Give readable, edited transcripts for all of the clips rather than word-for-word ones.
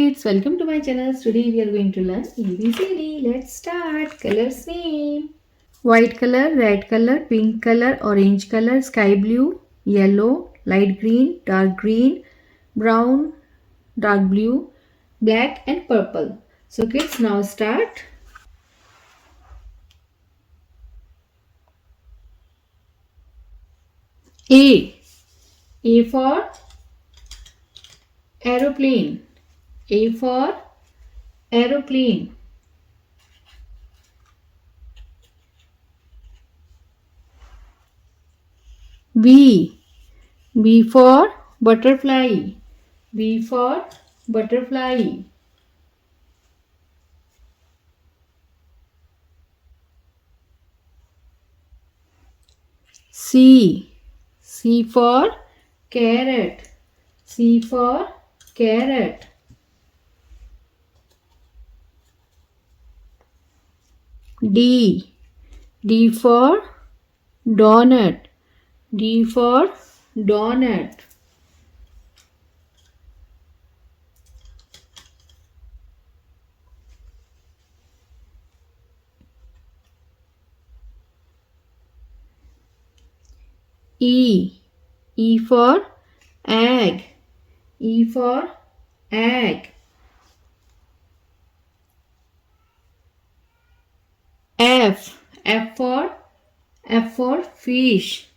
kids, welcome to my channel. Today we are going to learn ABCD. Let's start. Colors name: white color, red color, pink color, orange color, sky blue, yellow, light green, brown, dark blue, black and purple. So kids, now start. A. A for aeroplane. A for aeroplane. B. B for butterfly. B for butterfly. C. C for carrot. C for carrot. D. D for donut. D for donut. E. E for egg. E for egg. F. F for fish.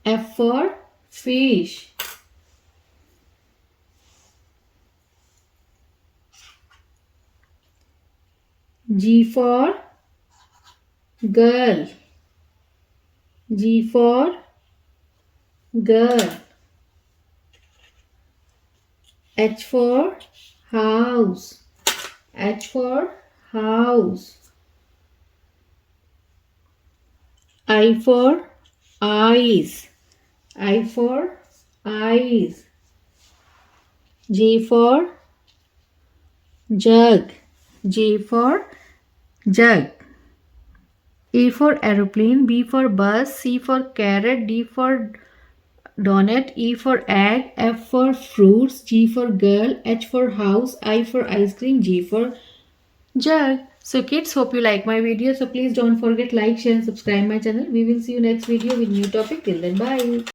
F for fish. G for girl. G for girl. H for house. H for house. I for eyes. I for eyes. J for jug. J for jug. A for aeroplane, B for bus, C for carrot, D for donut, E for egg, F for fruits, G for girl, H for house, I for ice cream, J for jug. So kids, hope you like my video. So please don't forget like, share and subscribe my channel. We will see you next video with new topic. Till then, bye.